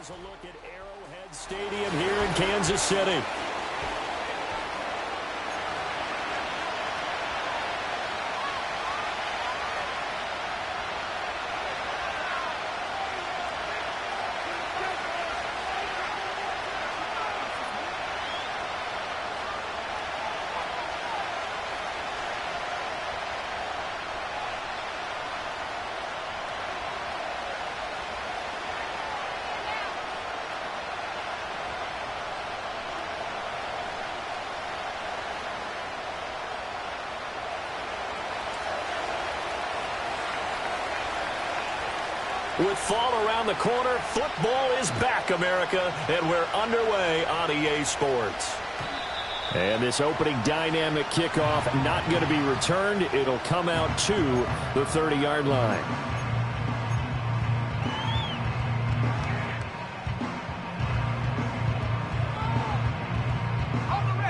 Here's a look at Arrowhead Stadium here in Kansas City. With fall around the corner, football is back, America, and we're underway on EA Sports. And this opening dynamic kickoff not going to be returned. It'll come out to the 30-yard line.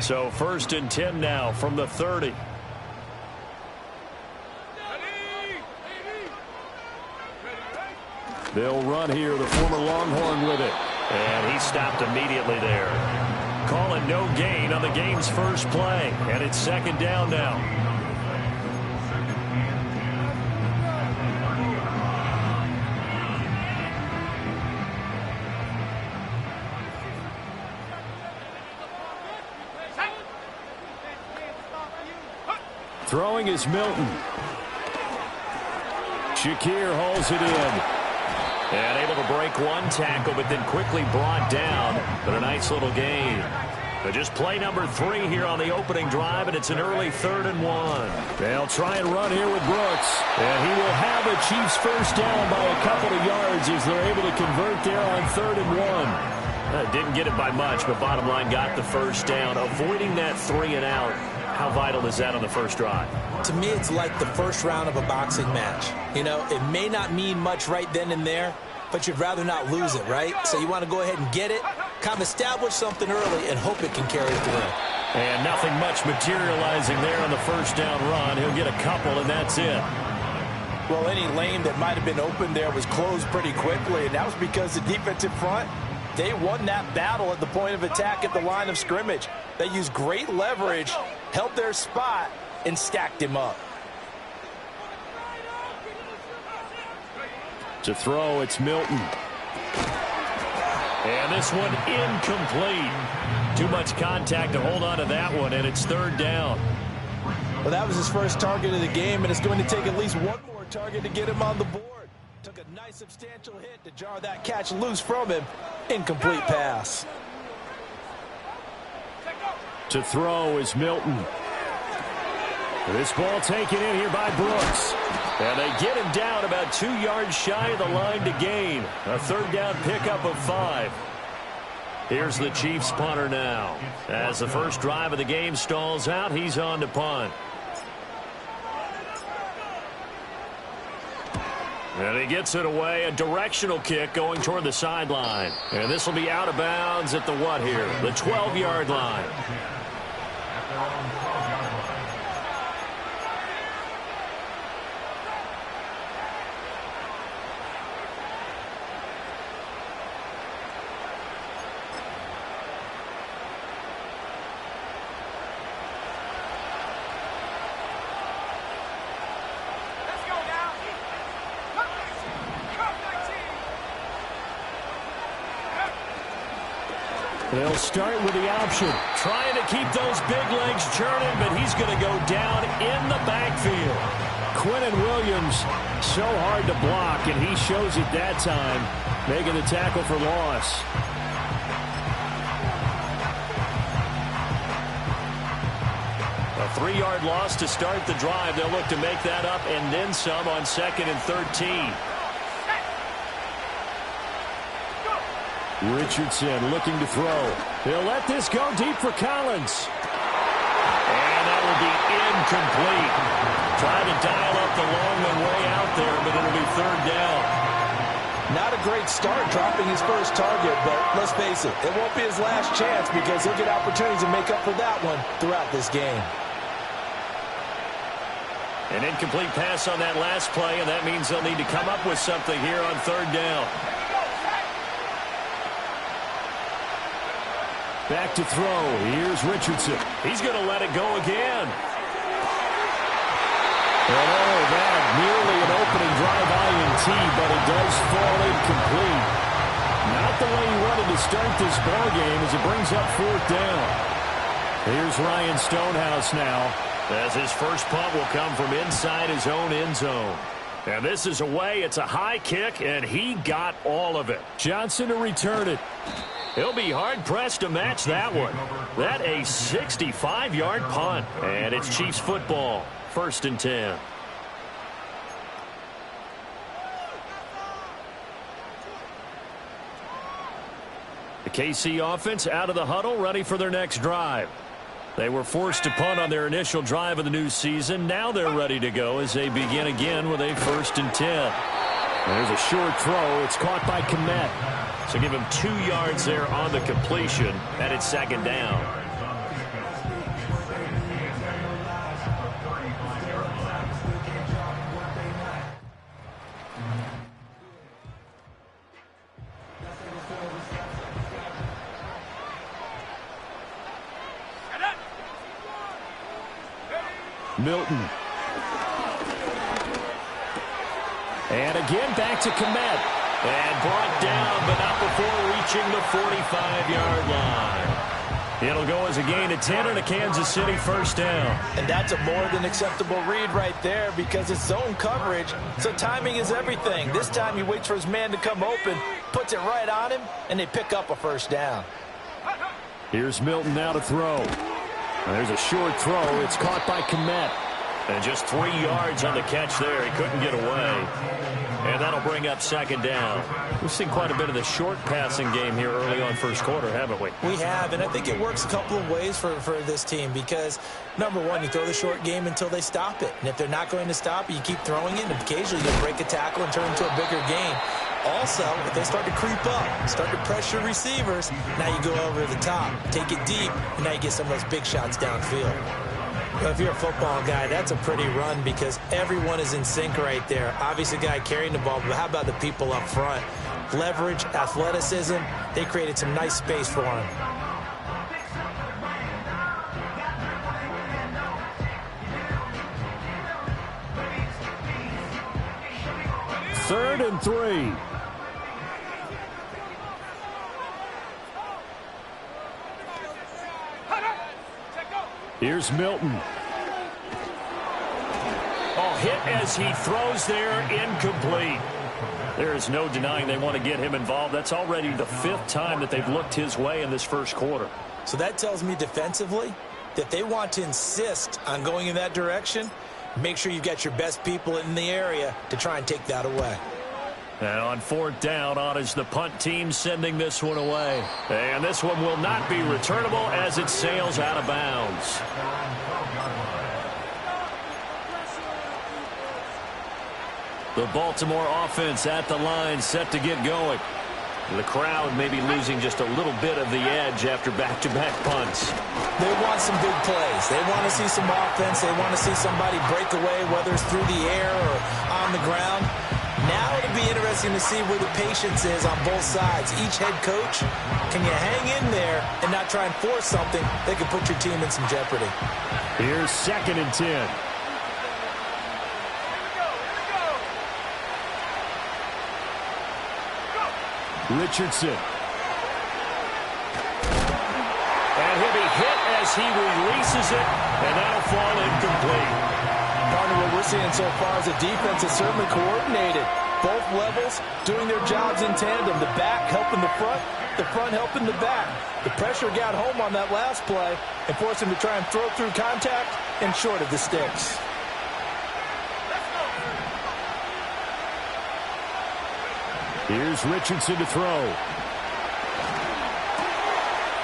So 1st and 10 now from the 30. They'll run here, the former Longhorn with it. And he stopped immediately there. Calling no gain on the game's first play. And it's 2nd down now. Throwing is Milton. Shakir hauls it in. And able to break one tackle, but then quickly brought down. But a nice little gain. So just play number 3 here on the opening drive, and it's an early 3rd and 1. They'll try and run here with Brooks. And he will have the Chiefs first down by a couple of yards as they're able to convert there on 3rd and 1. Didn't get it by much, but bottom line got the first down. Avoiding that 3 and out. How vital is that on the first drive? To me, it's like the first round of a boxing match. You know, it may not mean much right then and there, but you'd rather not lose it, right? So you want to go ahead and get it, kind of establish something early, and hope it can carry through. And nothing much materializing there on the first down run. He'll get a couple, and that's it. Well, any lane that might have been open there was closed pretty quickly, and that was because the defensive front, they won that battle at the point of attack at the line of scrimmage. They used great leverage, held their spot, and stacked him up. To throw, it's Milton. And this one incomplete. Too much contact to hold on to that one, and it's 3rd down. Well, that was his first target of the game, and it's going to take at least one more target to get him on the board. Took a nice substantial hit to jar that catch loose from him. Incomplete pass. To throw is Milton. This ball taken in here by Brooks. And they get him down about 2 yards shy of the line to gain. A 3rd down pickup of 5. Here's the Chiefs punter now. As the first drive of the game stalls out, he's on to punt. And he gets it away. A directional kick going toward the sideline. And this will be out of bounds at the what here? The 12-yard line. They'll start with the option. Trying to keep those big legs churning, but he's going to go down in the backfield. Quinnen Williams, so hard to block, and he shows it that time, making the tackle for loss. A 3-yard loss to start the drive. They'll look to make that up and then some on 2nd and 13. Richardson looking to throw. He'll let this go deep for Collins. And that will be incomplete. Trying to dial up the long one way out there, but it'll be 3rd down. Not a great start dropping his first target, but let's face it, it won't be his last chance because he'll get opportunities to make up for that one throughout this game. An incomplete pass on that last play, and that means they'll need to come up with something here on 3rd down. Back to throw. Here's Richardson. He's going to let it go again. And oh, that nearly an opening drive INT, but it does fall incomplete. Not the way he wanted to start this ball game as it brings up 4th down. Here's Ryan Stonehouse now, as his first punt will come from inside his own end zone. And this is away. It's a high kick, and he got all of it. Johnson to return it. He'll be hard-pressed to match that one. That a 65-yard punt. And it's Chiefs football. 1st and 10. The KC offense out of the huddle, ready for their next drive. They were forced to punt on their initial drive of the new season. Now they're ready to go as they begin again with a 1st and 10. There's a short throw. It's caught by Kmet. So give him 2 yards there on the completion, and it's 2nd down. Milton. And again back to Kmet. And brought down, but not before reaching the 45-yard line. It'll go as a gain of 10 and a Kansas City 1st down. And that's a more than acceptable read right there because it's zone coverage, so timing is everything. This time he waits for his man to come open, puts it right on him, and they pick up a 1st down. Here's Milton now to throw. There's a short throw. It's caught by Kmet. And just 3 yards on the catch there. He couldn't get away. And that'll bring up 2nd down. We've seen quite a bit of the short passing game here early on 1st quarter, haven't we? We have, and I think it works a couple of ways for this team because, number one, you throw the short game until they stop it. And if they're not going to stop it, you keep throwing it, and occasionally you'll break a tackle and turn into a bigger gain. Also, if they start to creep up, start to pressure receivers, now you go over the top, take it deep, and now you get some of those big shots downfield. Well, if you're a football guy, that's a pretty run because everyone is in sync right there. Obviously, the guy carrying the ball, but how about the people up front? Leverage, athleticism, they created some nice space for him. Third and 3. Here's Milton. Oh, hit as he throws there, incomplete. There is no denying they want to get him involved. That's already the 5th time that they've looked his way in this 1st quarter. So that tells me defensively that they want to insist on going in that direction. Make sure you've got your best people in the area to try and take that away. And on 4th down, on is the punt team sending this one away. And this one will not be returnable as it sails out of bounds. The Baltimore offense at the line, set to get going. The crowd may be losing just a little bit of the edge after back-to-back punts. They want some big plays. They want to see some offense. They want to see somebody break away, whether it's through the air or on the ground. Now it'll be interesting to see where the patience is on both sides. Each head coach, can you hang in there and not try and force something that could put your team in some jeopardy? Here's 2nd and 10. Richardson. And he'll be hit as he releases it, and that'll fall incomplete. Partner, what we're seeing so far is the defense is certainly coordinated. Both levels doing their jobs in tandem. The back helping the front helping the back. The pressure got home on that last play and forced him to try and throw through contact and short of the sticks. Here's Richardson to throw.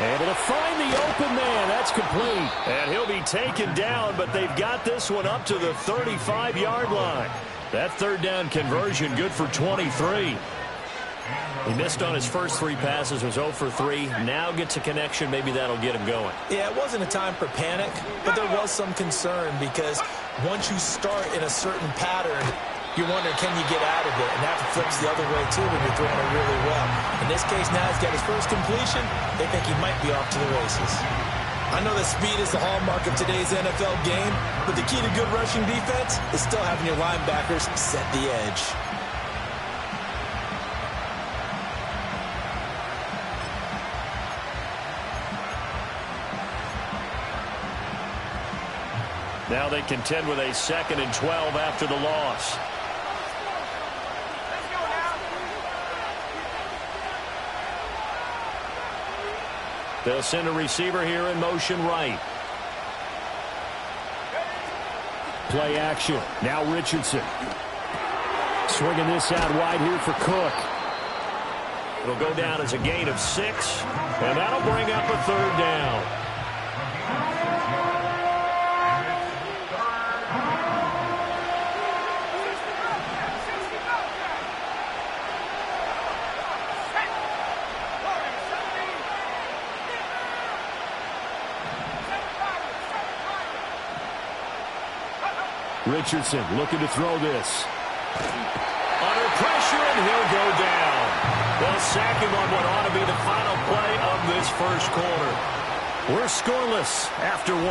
Able to find the open man. That's complete. And he'll be taken down, but they've got this one up to the 35-yard line. That 3rd down conversion good for 23. He missed on his first 3 passes, was 0 for 3. Now gets a connection. Maybe that'll get him going. Yeah, it wasn't a time for panic, but there was some concern because once you start in a certain pattern, you're wondering, can you get out of it? And that flips the other way, too, when you're throwing it really well. In this case, now he's got his first completion. They think he might be off to the races. I know that speed is the hallmark of today's NFL game, but the key to good rushing defense is still having your linebackers set the edge. Now they contend with a 2nd and 12 after the loss. They'll send a receiver here in motion right. Play action. Now Richardson. Swinging this out wide here for Cook. It'll go down as a gain of 6, and that'll bring up a 3rd down. Richardson looking to throw this. Under pressure, and he'll go down. They'll sack him on what ought to be the final play of this first quarter. We're scoreless after 1.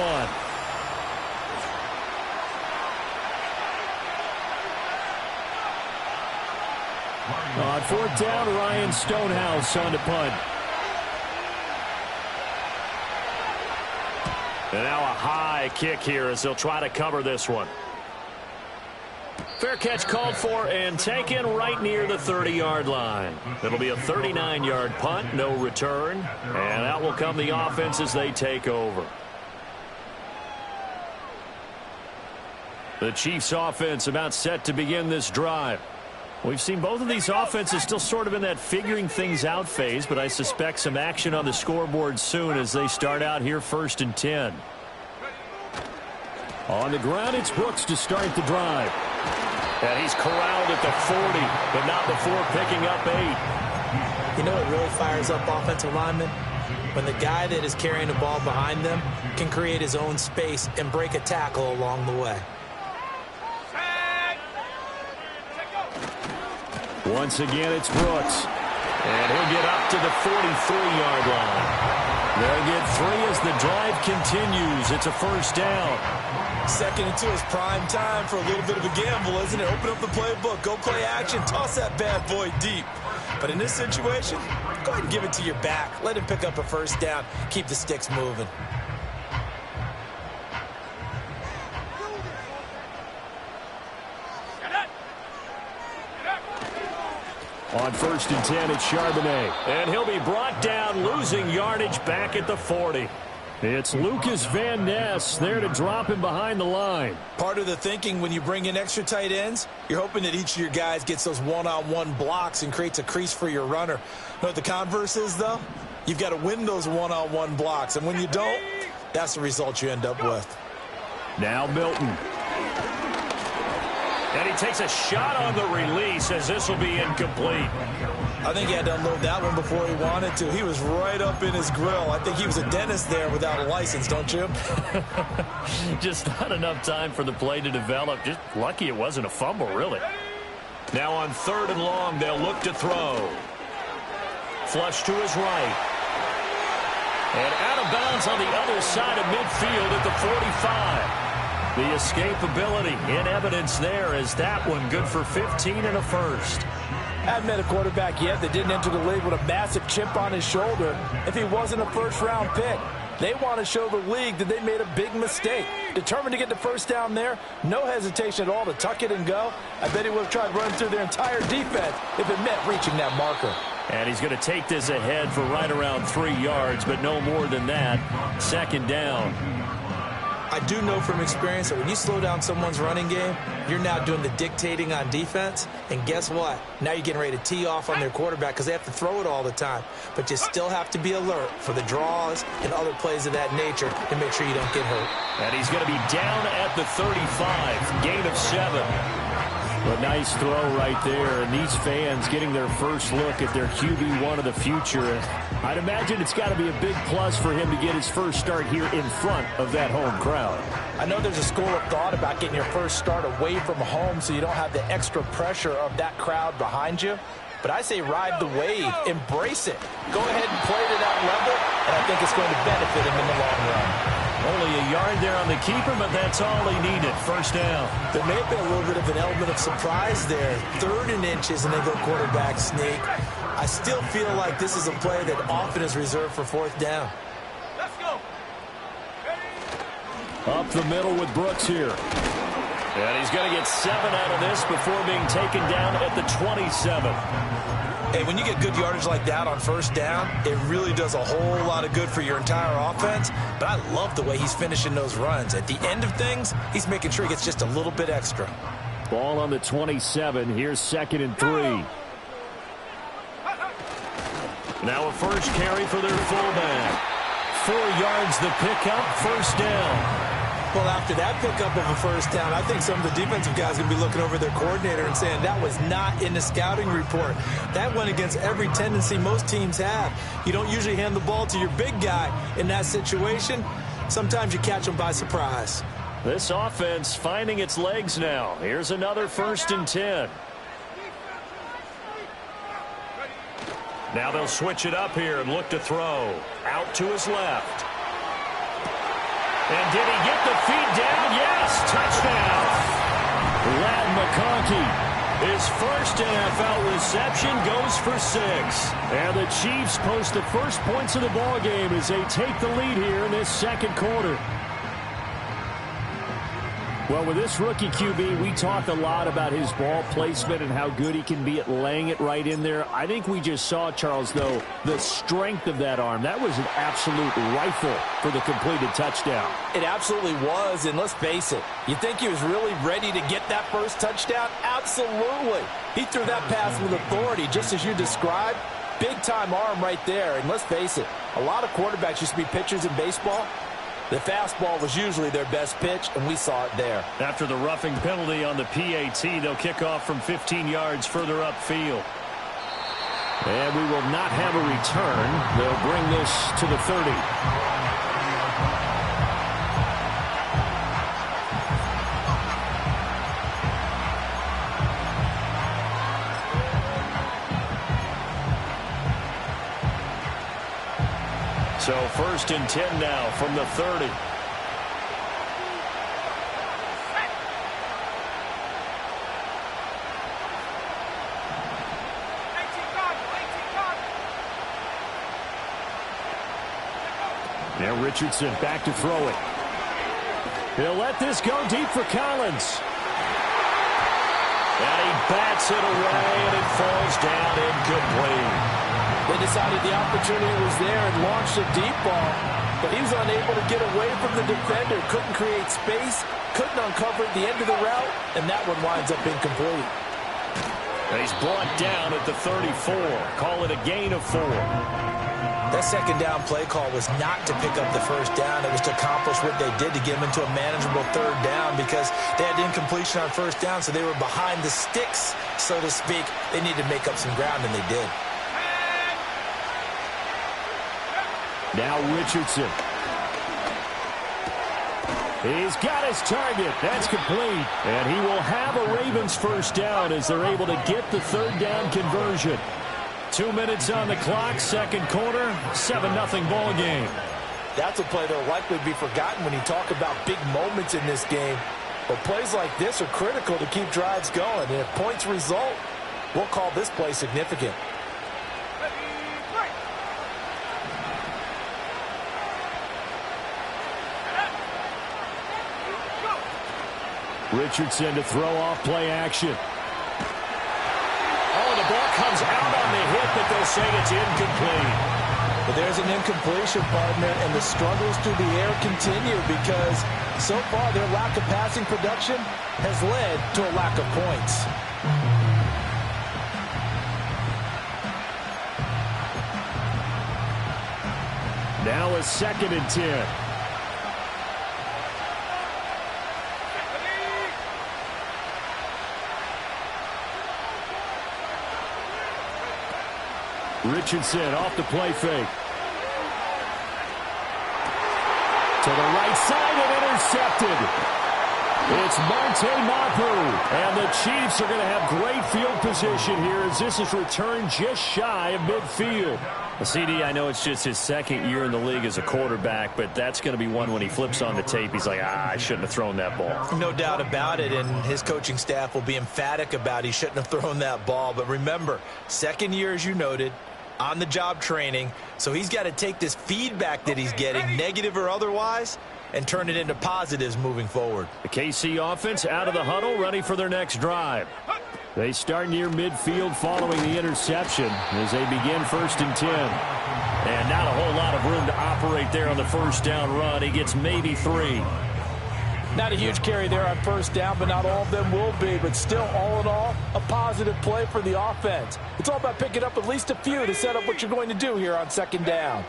On 4th down, Ryan Stonehouse on to punt. And now a high kick here as they'll try to cover this one. Fair catch called for and taken right near the 30-yard line. It'll be a 39-yard punt, no return. And out will come the offense as they take over. The Chiefs offense about set to begin this drive. We've seen both of these offenses still sort of in that figuring things out phase, but I suspect some action on the scoreboard soon as they start out here 1st and 10. On the ground, it's Brooks to start the drive. And he's corralled at the 40, but not before picking up 8. You know what really fires up offensive linemen? When the guy that is carrying the ball behind them can create his own space and break a tackle along the way. Once again, it's Brooks. And he'll get up to the 43-yard line. They'll get 3 as the drive continues. It's a 1st down. 2nd and 2 is prime time for a little bit of a gamble, isn't it? Open up the playbook, go play action, toss that bad boy deep. But in this situation, go ahead and give it to your back. Let him pick up a 1st down. Keep the sticks moving. On 1st and 10, it's Charbonnet. And he'll be brought down, losing yardage back at the 40. It's Lucas Van Ness there to drop him behind the line. Part of the thinking when you bring in extra tight ends, you're hoping that each of your guys gets those one-on-one blocks and creates a crease for your runner. You know what the converse is, though? You've got to win those one-on-one blocks, and when you don't, that's the result you end up with. Now Milton. And he takes a shot on the release as this will be incomplete. I think he had to unload that one before he wanted to. He was right up in his grill. I think he was a dentist there without a license, don't you? Just not enough time for the play to develop. Just lucky it wasn't a fumble, really. Now on 3rd and long, they'll look to throw. Flush to his right. And out of bounds on the other side of midfield at the 45. The escapability in evidence there as that one good for 15 and a 1st. Hadn't met a quarterback yet that didn't enter the league with a massive chip on his shoulder if he wasn't a 1st-round pick. They want to show the league that they made a big mistake. Determined to get the 1st down there, no hesitation at all to tuck it and go. I bet he would have tried running through their entire defense if it meant reaching that marker. And he's going to take this ahead for right around 3 yards, but no more than that. 2nd down. I do know from experience that when you slow down someone's running game, you're now doing the dictating on defense. And guess what? Now you're getting ready to tee off on their quarterback because they have to throw it all the time. But you still have to be alert for the draws and other plays of that nature to make sure you don't get hurt. And he's going to be down at the 35, gain of 7. A nice throw right there, and these fans getting their first look at their QB1 of the future. I'd imagine it's got to be a big plus for him to get his first start here in front of that home crowd. I know there's a school of thought about getting your first start away from home so you don't have the extra pressure of that crowd behind you. But I say ride the wave, embrace it. Go ahead and play to that level, and I think it's going to benefit him in the long run. Only a yard there on the keeper, but that's all he needed. First down. There may have been a little bit of an element of surprise there. 3rd and inches, and they go quarterback sneak. I still feel like this is a play that often is reserved for 4th down. Let's go. Up the middle with Brooks here. And he's going to get 7 out of this before being taken down at the 27. Hey, when you get good yardage like that on 1st down, it really does a whole lot of good for your entire offense. But I love the way he's finishing those runs. At the end of things, he's making sure he gets just a little bit extra. Ball on the 27. Here's 2nd and 3. Now a first carry for their fullback. 4 yards the pickup, 1st down. Well, after that pickup of a 1st down, I think some of the defensive guys are going to be looking over their coordinator and saying that was not in the scouting report. That went against every tendency most teams have. You don't usually hand the ball to your big guy in that situation. Sometimes you catch them by surprise. This offense finding its legs now. Here's another 1st and 10. Now they'll switch it up here and look to throw. Out to his left. And did he get the feet down? Yes, touchdown. Lad McConkey, his first NFL reception, goes for 6. And the Chiefs post the first points of the ball game as they take the lead here in this 2nd quarter. Well, with this rookie QB, we talked a lot about his ball placement and how good he can be at laying it right in there. I think we just saw, Charles, though, the strength of that arm. That was an absolute rifle for the completed touchdown. It absolutely was, and let's face it, you think he was really ready to get that first touchdown? Absolutely. He threw that pass with authority, just as you described. Big-time arm right there, and let's face it, a lot of quarterbacks used to be pitchers in baseball. The fastball was usually their best pitch, and we saw it there. After the roughing penalty on the PAT, they'll kick off from 15 yards further upfield. And we will not have a return. They'll bring this to the 30. So 1st and 10 now from the 30. Now Richardson back to throw it. He'll let this go deep for Collins. And he bats it away, and it falls down incomplete. They decided the opportunity was there and launched a deep ball, but he was unable to get away from the defender, couldn't create space, couldn't uncover the end of the route, and that one winds up incomplete. And he's brought down at the 34. Call it a gain of 4. That 2nd down play call was not to pick up the 1st down. It was to accomplish what they did to get them into a manageable 3rd down because they had incompletion on 1st down, so they were behind the sticks, so to speak. They needed to make up some ground, and they did. Now Richardson. He's got his target. That's complete. And he will have a Ravens 1st down as they're able to get the 3rd down conversion. 2 minutes on the clock, 2nd quarter, 7-0 ball game. That's a play that will likely be forgotten when you talk about big moments in this game. But plays like this are critical to keep drives going. And if points result, we'll call this play significant. Richardson to throw off play action. Oh, the ball comes out on the hit, but they'll say it's incomplete. But there's an incompletion, partner, and the struggles through the air continue because so far their lack of passing production has led to a lack of points. Now a 2nd and 10. Richardson off the play fake. To the right side and intercepted. It's Marte Mapu, and the Chiefs are going to have great field position here as this is returned just shy of midfield. Well, CD, I know it's just his second year in the league as a quarterback, but that's going to be one when he flips on the tape. He's like, I shouldn't have thrown that ball. No doubt about it, and his coaching staff will be emphatic about he shouldn't have thrown that ball. But remember, second year, as you noted, on-the-job training, so he's got to take this feedback that he's getting, negative or otherwise, and turn it into positives moving forward. The KC offense out of the huddle, ready for their next drive. They start near midfield following the interception as they begin 1st and 10. And not a whole lot of room to operate there on the first down run. He gets maybe 3. Not a huge carry there on first down, but not all of them will be. But still, all in all, a positive play for the offense. It's all about picking up at least a few to set up what you're going to do here on 2nd down.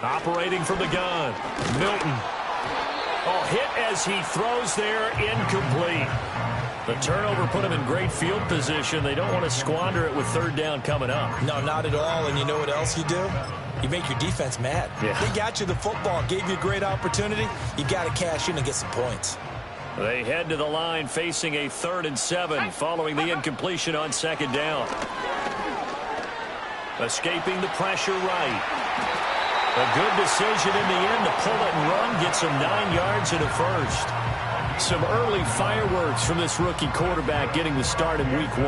Operating from the gun, Milton. Oh, hit as he throws there, incomplete. The turnover put him in great field position. They don't want to squander it with 3rd down coming up. No, not at all. And you know what else you do? You make your defense mad. Yeah. They got you the football, gave you a great opportunity. You got to cash in and get some points. They head to the line facing a 3rd and 7 following the incompletion on 2nd down. Escaping the pressure right. A good decision in the end to pull it and run, gets him 9 yards and a first. Some early fireworks from this rookie quarterback getting the start in week 1.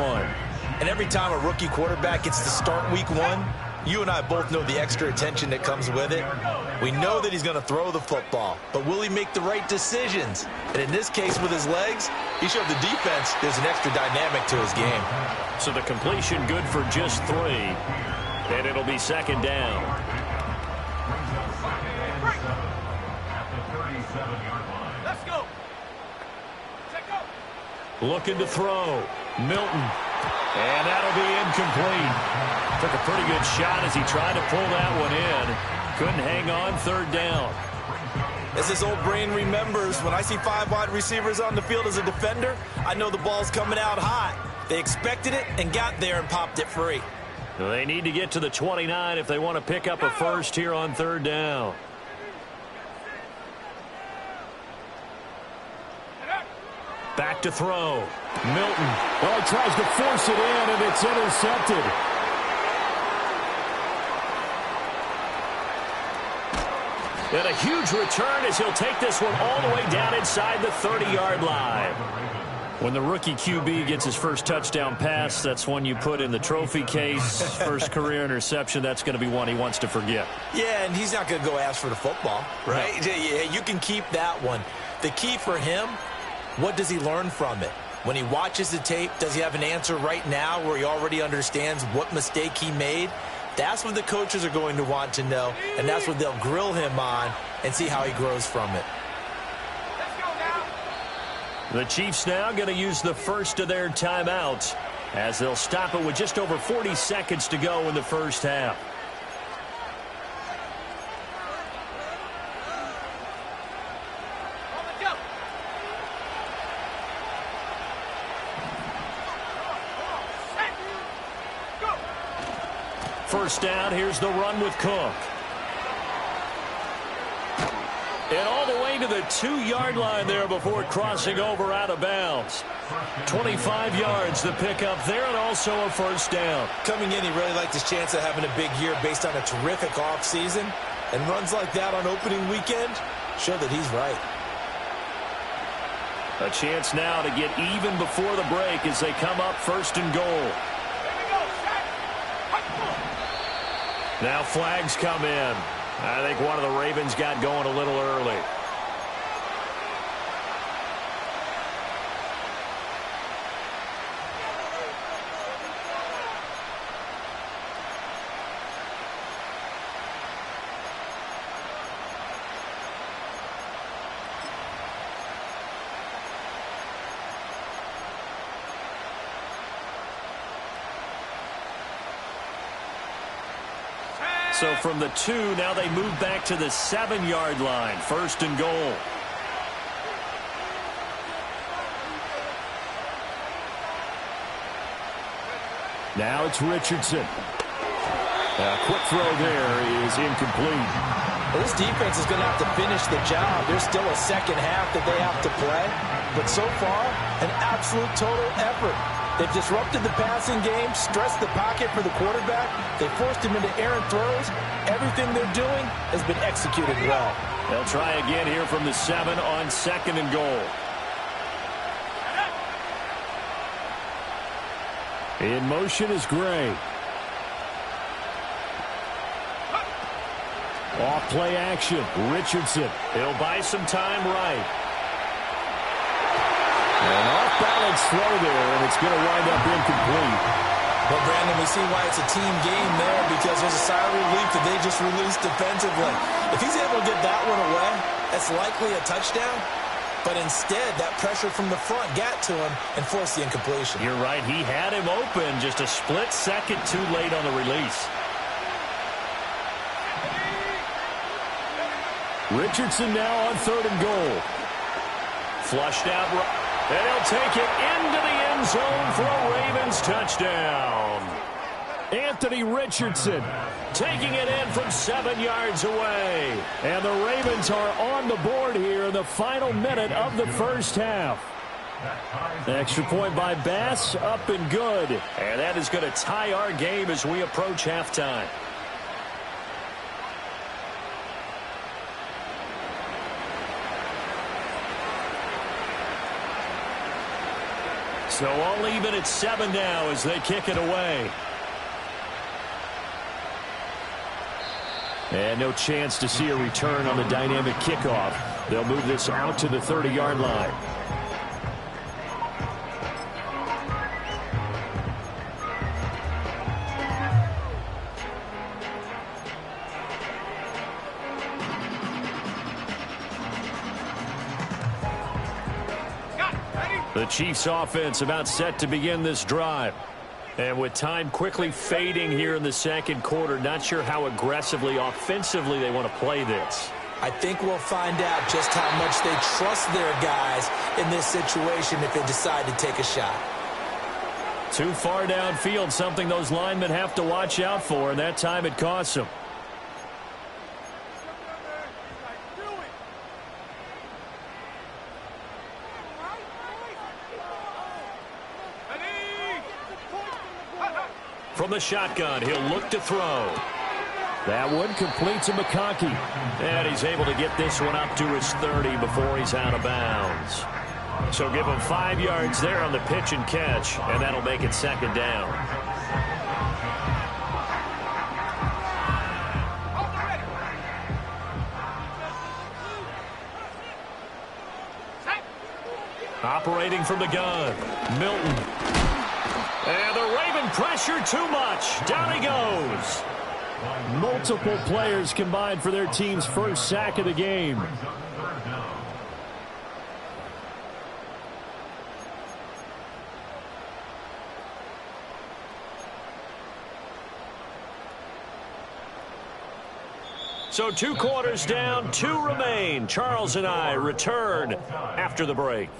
And every time a rookie quarterback gets to start week 1, you and I both know the extra attention that comes with it. We know that he's going to throw the football, but will he make the right decisions? And in this case with his legs, he showed the defense there's an extra dynamic to his game. So the completion good for just 3, and it'll be 2nd down. Let's go. Looking to throw. Milton. And that'll be incomplete. Took a pretty good shot as he tried to pull that one in. Couldn't hang on 3rd down. As his old brain remembers, when I see 5 wide receivers on the field as a defender, I know the ball's coming out hot. They expected it and got there and popped it free. They need to get to the 29 if they want to pick up a first here on 3rd down. Back to throw. Milton. Well, he tries to force it in, and it's intercepted. And a huge return as he'll take this one all the way down inside the 30-yard line. When the rookie QB gets his first touchdown pass, that's one you put in the trophy case. First career interception, that's going to be one he wants to forget. Yeah, and he's not going to go ask for the football, right? Yeah, you can keep that one. The key for him, what does he learn from it? When he watches the tape, does he have an answer right now where he already understands what mistake he made? That's what the coaches are going to want to know, and that's what they'll grill him on and see how he grows from it. The Chiefs now going to use the first of their timeouts as they'll stop it with just over 40 seconds to go in the first half. First down, here's the run with Cook. And all the way to the 2-yard line there before crossing over out of bounds. 25 yards the pickup there, and also a first down. Coming in, he really liked his chance of having a big year based on a terrific offseason. And runs like that on opening weekend show that he's right. A chance now to get even before the break as they come up 1st and goal. Now flags come in. I think one of the Ravens got going a little early. So from the 2, now they move back to the 7-yard line. 1st and goal. Now it's Richardson. Quick throw there is incomplete. Well, this defense is going to have to finish the job. There's still a second half that they have to play. But so far, an absolute total effort. They've disrupted the passing game, stressed the pocket for the quarterback. They forced him into errant throws. Everything they're doing has been executed well. They'll try again here from the 7 on 2nd and goal. In motion is Gray. Off play action. Richardson. He'll buy some time right. An off-balance throw there, and it's going to wind up incomplete. Well, Brandon, we see why it's a team game there, because there's a sigh of relief that they just released defensively. If he's able to get that one away, that's likely a touchdown. But instead, that pressure from the front got to him and forced the incompletion. You're right. He had him open, just a split second too late on the release. Richardson now on 3rd and goal. Flushed out, and he'll take it into the end zone for a Ravens touchdown. Anthony Richardson taking it in from 7 yards away. And the Ravens are on the board here in the final minute of the first half. Extra point by Bass, up and good. And that is going to tie our game as we approach halftime. So all even at 7 now as they kick it away. And no chance to see a return on the dynamic kickoff. They'll move this out to the 30-yard line. The Chiefs offense about set to begin this drive. And with time quickly fading here in the second quarter, not sure how aggressively, offensively they want to play this. I think we'll find out just how much they trust their guys in this situation if they decide to take a shot. Too far downfield, something those linemen have to watch out for, and that time it costs them. From the shotgun, he'll look to throw. That one complete to McConkey. And he's able to get this one up to his 30 before he's out of bounds. So give him 5 yards there on the pitch and catch, and that'll make it 2nd down. Operating from the gun, Milton. And the Raven pressure too much. Down he goes. Multiple players combined for their team's first sack of the game. So 2 quarters down, 2 remain. Charles and I return after the break.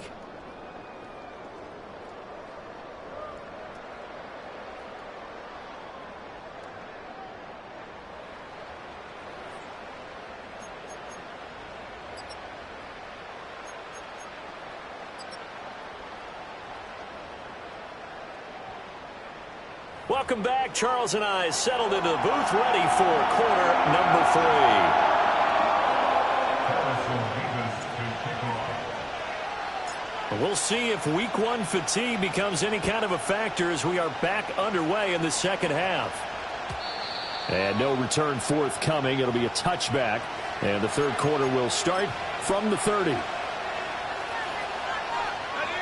Welcome back. Charles and I settled into the booth, ready for quarter number 3. We'll see if week 1 fatigue becomes any kind of a factor as we are back underway in the second half. And no return forthcoming. It'll be a touchback. And the third quarter will start from the 30.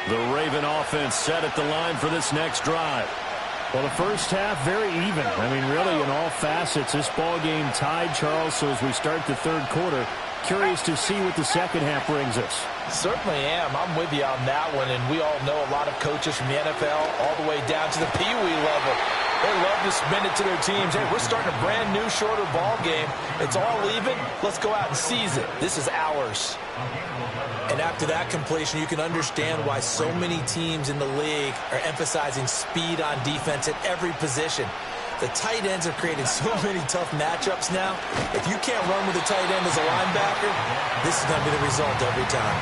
The Raven offense set at the line for this next drive. Well, the first half, very even. I mean, really, in all facets, this ball game tied, Charles. So as we start the third quarter, curious to see what the second half brings us. Certainly am. I'm with you on that one. And we all know a lot of coaches from the NFL all the way down to the Pee Wee level. They love to spin it to their teams. Hey, we're starting a brand new, shorter ball game. It's all even. Let's go out and seize it. This is ours. And after that completion, you can understand why so many teams in the league are emphasizing speed on defense at every position. The tight ends have created so many tough matchups now. If you can't run with a tight end as a linebacker, this is going to be the result every time.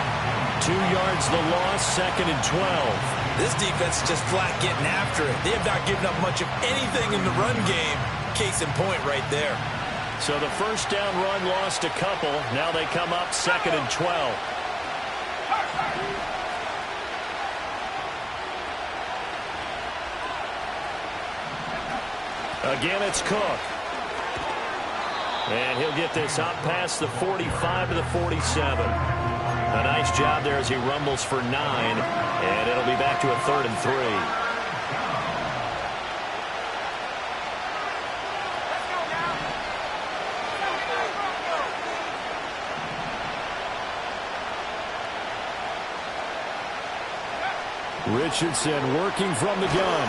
2 yards the loss, 2nd and 12. This defense is just flat getting after it. They have not given up much of anything in the run game. Case in point right there. So the first down run lost a couple. Now they come up 2nd and 12. Again, it's Cook. And he'll get this up past the 45 to the 47. A nice job there as he rumbles for 9. And it'll be back to a 3rd and 3. Richardson working from the gun.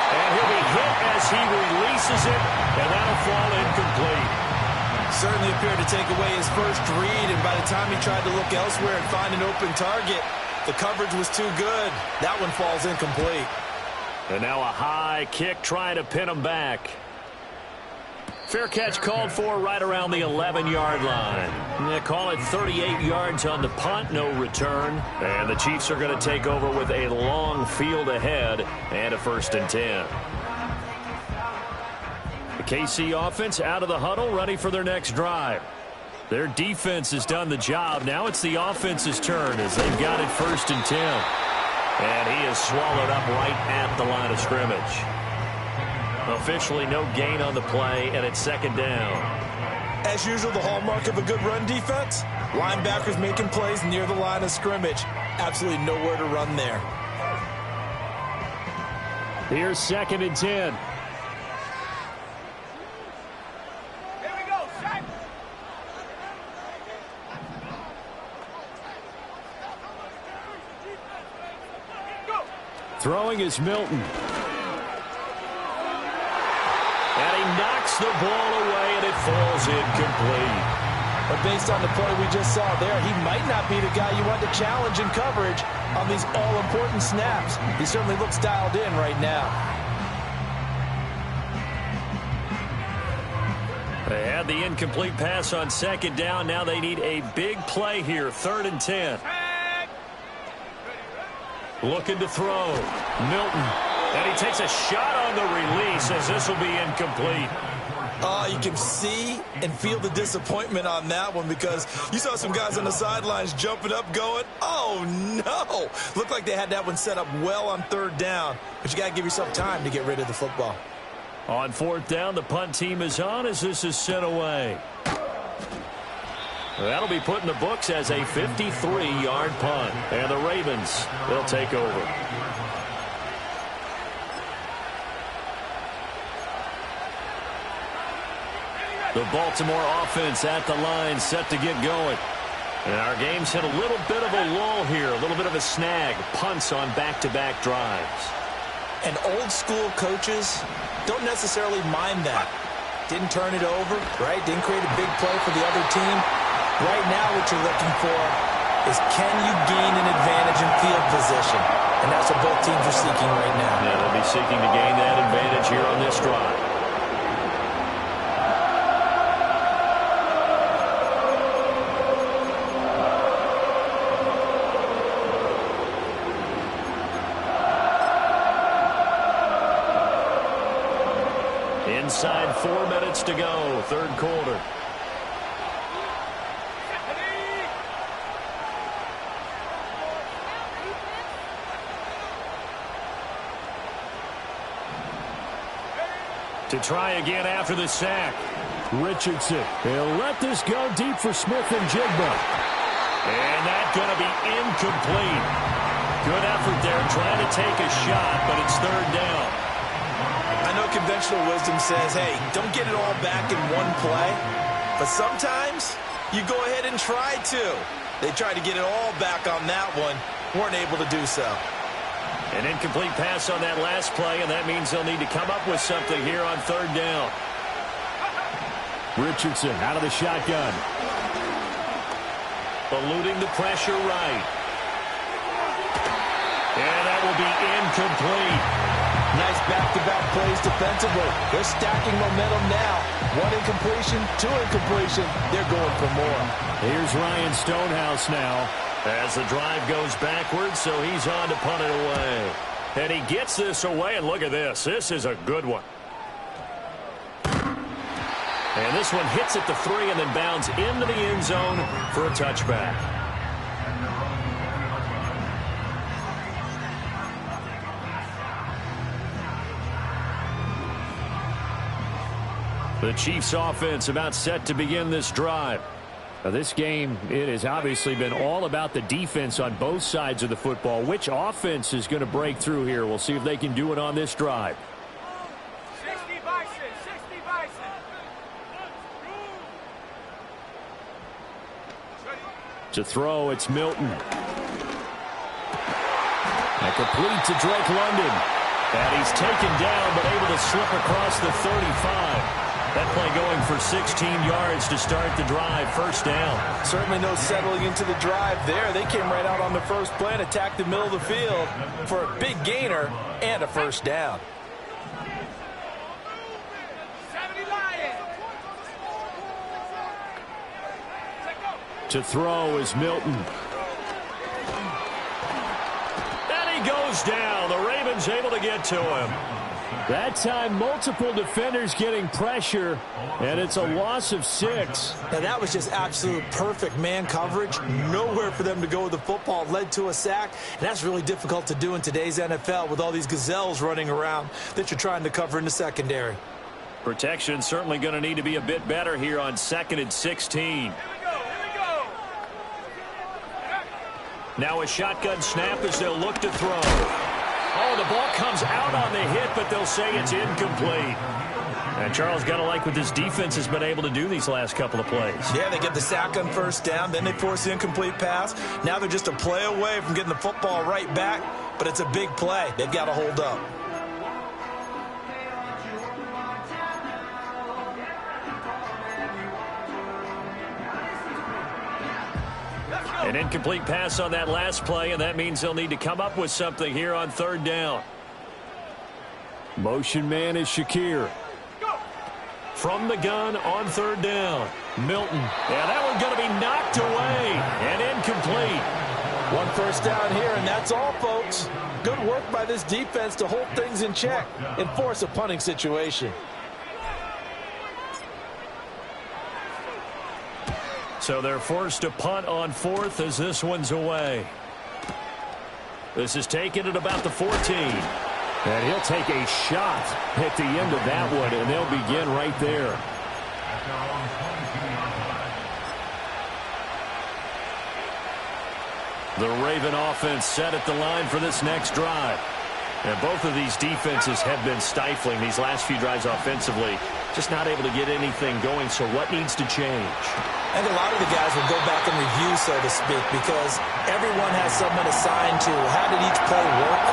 And he'll be hit as he releases it, and that'll fall incomplete. Certainly appeared to take away his first read, and by the time he tried to look elsewhere and find an open target, the coverage was too good. That one falls incomplete. And now a high kick trying to pin him back. Fair catch called for right around the 11-yard line. They call it 38 yards on the punt, no return. And the Chiefs are going to take over with a long field ahead and a 1st and 10. The KC offense out of the huddle, ready for their next drive. Their defense has done the job. Now it's the offense's turn as they've got it 1st and 10. And he is swallowed up right at the line of scrimmage. Officially no gain on the play, and it's 2nd down. As usual, the hallmark of a good run defense, linebackers making plays near the line of scrimmage. Absolutely nowhere to run there. Here's 2nd and 10. Here we go, Shaq. Throwing is Milton. And he knocks the ball away, and it falls incomplete. But based on the play we just saw there, he might not be the guy you want to challenge in coverage on these all-important snaps. He certainly looks dialed in right now. They had the incomplete pass on 2nd down. Now they need a big play here, 3rd and 10. Looking to throw. Milton. And he takes a shot on the release as this will be incomplete. You can see and feel the disappointment on that one because you saw some guys on the sidelines jumping up going, oh, no. Looked like they had that one set up well on 3rd down, but you got to give yourself time to get rid of the football. On 4th down, the punt team is on as this is sent away. That'll be put in the books as a 53-yard punt. And the Ravens, they'll take over. The Baltimore offense at the line, set to get going. And our game's hit a little bit of a lull here, a little bit of a snag. Punts on back-to-back drives. And old-school coaches don't necessarily mind that. Didn't turn it over, right? Didn't create a big play for the other team. Right now what you're looking for is can you gain an advantage in field position? And that's what both teams are seeking right now. Yeah, they'll be seeking to gain that advantage here on this drive. Inside 4 minutes to go, 3rd quarter. To try again after the sack. Richardson. He'll let this go deep for Smith and Jigba. And that's going to be incomplete. Good effort there trying to take a shot, but it's 3rd down. I know conventional wisdom says, hey, don't get it all back in one play. But sometimes you go ahead and try to. They tried to get it all back on that one. Weren't able to do so. An incomplete pass on that last play, and that means they'll need to come up with something here on 3rd down. Richardson out of the shotgun. Eluding the pressure right. And that will be incomplete. Nice back-to-back plays defensively. They're stacking momentum now. One incompletion, two incompletion. They're going for more. Here's Ryan Stonehouse now as the drive goes backwards, so he's on to punt it away. And he gets this away, and look at this. This is a good one. And this one hits at the 3 and then bounds into the end zone for a touchback. The Chiefs offense about set to begin this drive. Now this game, it has obviously been all about the defense on both sides of the football. Which offense is going to break through here? We'll see if they can do it on this drive. 60 Bison, 60 Bison. To throw, it's Milton. And complete to Drake London. And he's taken down, but able to slip across the 35. That play going for 16 yards to start the drive. First down. Certainly no settling into the drive there. They came right out on the first play and attacked the middle of the field for a big gainer and a first down. 70 Lions. To throw is Milton. And he goes down. The Ravens able to get to him. That time, multiple defenders getting pressure, and it's a loss of 6. Now, that was just absolute perfect man coverage. Nowhere for them to go with the football. Led to a sack, and that's really difficult to do in today's NFL with all these gazelles running around that you're trying to cover in the secondary. Protection certainly going to need to be a bit better here on 2nd and 16. Here we go. Now a shotgun snap as they'll look to throw. Oh, the ball comes out on the hit, but they'll say it's incomplete. And Charles, got to like what this defense has been able to do these last couple of plays. Yeah, they get the sack on first down, then they force the incomplete pass. Now they're just a play away from getting the football right back, but it's a big play. They've got to hold up. An incomplete pass on that last play, and that means they'll need to come up with something here on 3rd down. Motion man is Shakir. From the gun on 3rd down. Milton. Yeah, that one's going to be knocked away and incomplete. One first down here, and that's all, folks. Good work by this defense to hold things in check and force a punting situation. So they're forced to punt on 4th as this one's away. This is taken at about the 14. And he'll take a shot at the end of that one, and they'll begin right there. The Raven offense set at the line for this next drive. And both of these defenses have been stifling these last few drives offensively. Just not able to get anything going, so what needs to change? I think a lot of the guys will go back and review, so to speak, because everyone has someone assigned to how did each play work.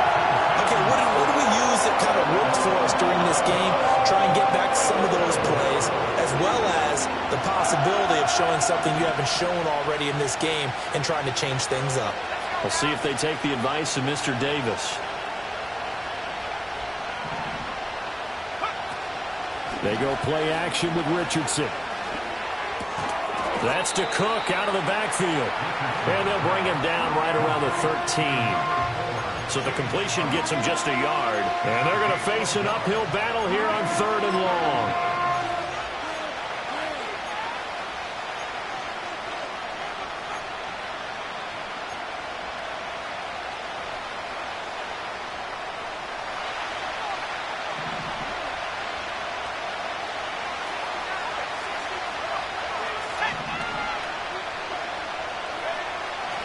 Okay, what do we use that kind of worked for us during this game? Try and get back some of those plays, as well as the possibility of showing something you haven't shown already in this game and trying to change things up. We'll see if they take the advice of Mr. Davis. They go play action with Richardson. That's to Cook out of the backfield. And they'll bring him down right around the 13. So the completion gets him just a yard. And they're going to face an uphill battle here on 3rd and long.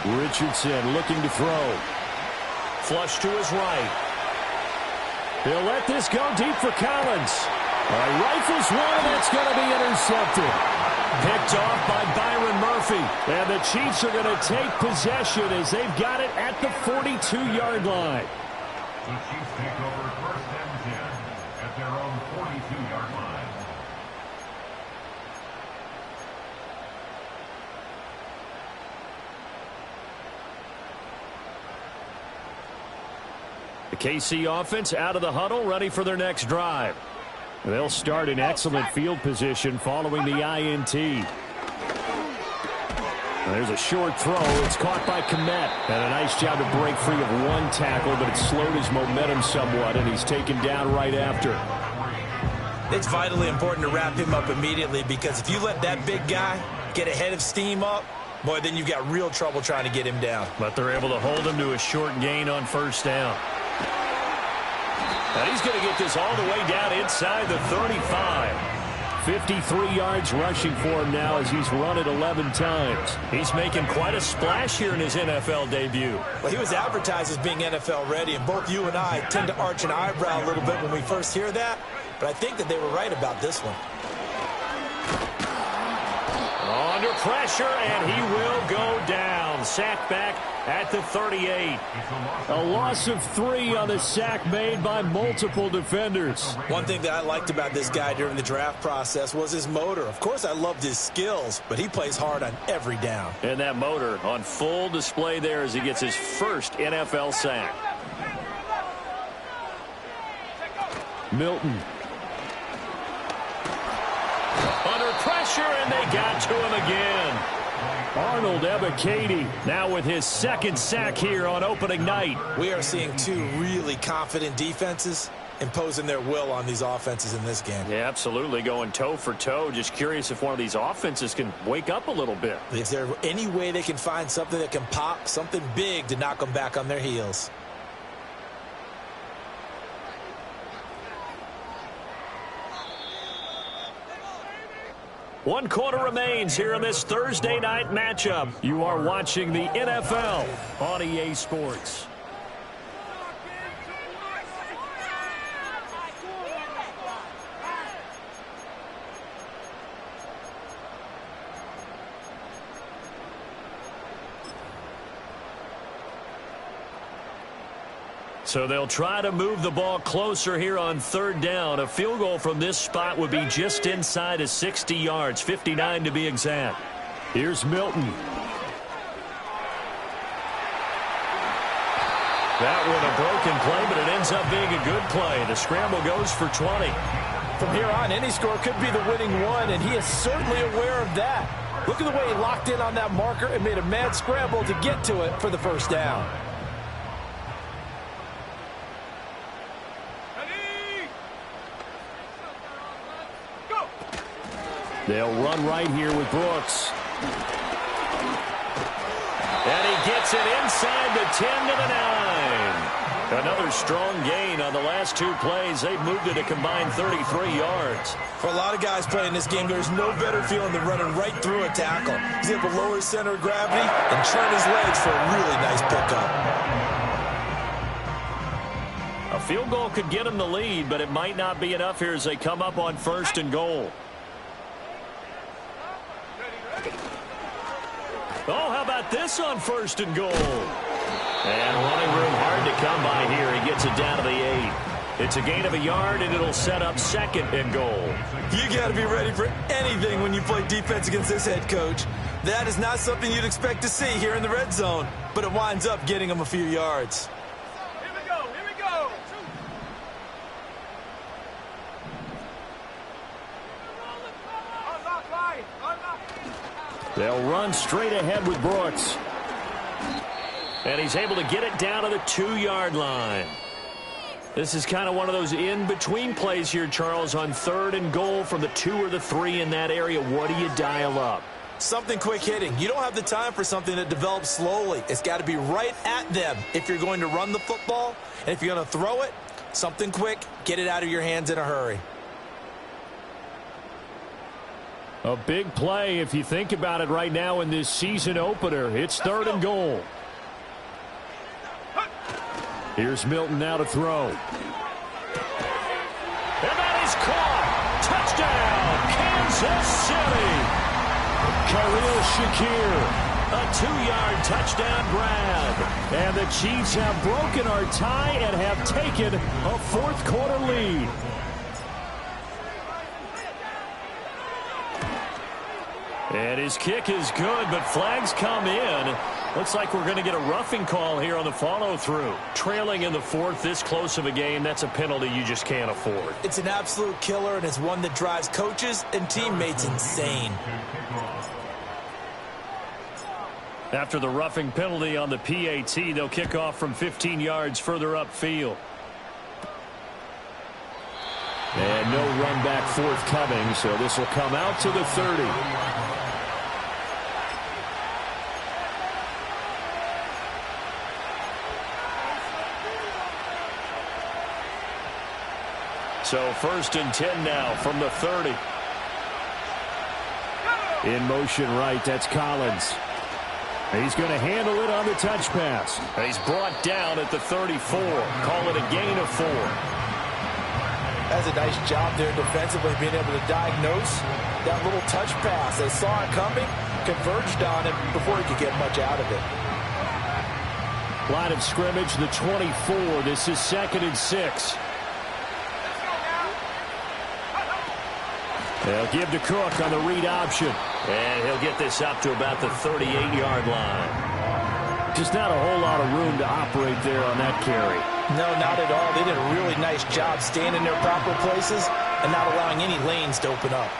Richardson looking to throw. Flush to his right. He'll let this go deep for Collins. Rifles one, that's going to be intercepted. Picked off by Byron Murphy. And the Chiefs are going to take possession as they've got it at the 42-yard line. The Chiefs take over 1st and 10 at their own 42-yard line. The KC offense out of the huddle, ready for their next drive. They'll start in excellent field position following the INT. There's a short throw. It's caught by Kmet. And a nice job to break free of one tackle, but it slowed his momentum somewhat, and he's taken down right after. It's vitally important to wrap him up immediately, because if you let that big guy get ahead of steam up, boy, then you've got real trouble trying to get him down. But they're able to hold him to a short gain on first down. And he's going to get this all the way down inside the 35. 53 yards rushing for him now as he's run it 11 times. He's making quite a splash here in his NFL debut. Well, he was advertised as being NFL ready, and both you and I tend to arch an eyebrow a little bit when we first hear that, but I think that they were right about this one. Under pressure, and he will go down. Sack back at the 38. A loss of 3 on the sack made by multiple defenders. One thing that I liked about this guy during the draft process was his motor. Of course, I loved his skills, but he plays hard on every down. And that motor on full display there as he gets his first NFL sack. Milton. Under pressure, and they got to him again. Arnold Ebiketie now with his second sack here on opening night. We are seeing two really confident defenses imposing their will on these offenses in this game. Yeah, absolutely, going toe for toe. Just curious if one of these offenses can wake up a little bit. Is there any way they can find something that can pop, something big to knock them back on their heels? One quarter remains here in this Thursday night matchup. You are watching the NFL on EA Sports. So they'll try to move the ball closer here on third down. A field goal from this spot would be just inside of 60 yards, 59 to be exact. Here's Milton. That one a broken play, but it ends up being a good play. The scramble goes for 20. From here on, any score could be the winning one, and he is certainly aware of that. Look at the way he locked in on that marker and made a mad scramble to get to it for the first down. They'll run right here with Brooks. And he gets it inside the 10 to the 9. Another strong gain on the last two plays. They've moved it a combined 33 yards. For a lot of guys playing this game, there's no better feeling than running right through a tackle. He's able to lower his center of gravity and turn his legs for a really nice pickup. A field goal could get him the lead, but it might not be enough here as they come up on first and goal. Oh, how about this on first and goal? And running room hard to come by here. He gets it down to the 8. It's a gain of a yard, and it'll set up second and goal. You got to be ready for anything when you play defense against this head coach. That is not something you'd expect to see here in the red zone, but it winds up getting him a few yards. Here we go, here we go. Unlock line, unlock. They'll run straight ahead with Brooks. And he's able to get it down to the 2-yard line. This is kind of one of those in-between plays here, Charles, on third and goal from the 2 or the 3 in that area. What do you dial up? Something quick hitting. You don't have the time for something that develops slowly. It's got to be right at them if you're going to run the football. And if you're going to throw it, something quick, get it out of your hands in a hurry. A big play if you think about it right now in this season opener. It's third and goal. Here's Milton now to throw. And that is caught. Touchdown, Kansas City. Khalil Shakir, a 2-yard touchdown grab. And the Chiefs have broken our tie and have taken a fourth-quarter lead. And his kick is good, but flags come in. Looks like we're going to get a roughing call here on the follow-through. Trailing in the fourth, this close of a game, that's a penalty you just can't afford. It's an absolute killer, and it's one that drives coaches and teammates insane. After the roughing penalty on the PAT, they'll kick off from 15 yards further upfield. And no run back forthcoming, so this will come out to the 30. So 1st and 10 now from the 30. In motion right, that's Collins. He's going to handle it on the touch pass. He's brought down at the 34. Call it a gain of 4. That's a nice job there defensively, being able to diagnose that little touch pass. They saw it coming, converged on it before he could get much out of it. Line of scrimmage, the 24. This is 2nd and 6. They'll give to Cook on the read option. And he'll get this up to about the 38-yard line. Just not a whole lot of room to operate there on that carry. No, not at all. They did a really nice job staying in their proper places and not allowing any lanes to open up.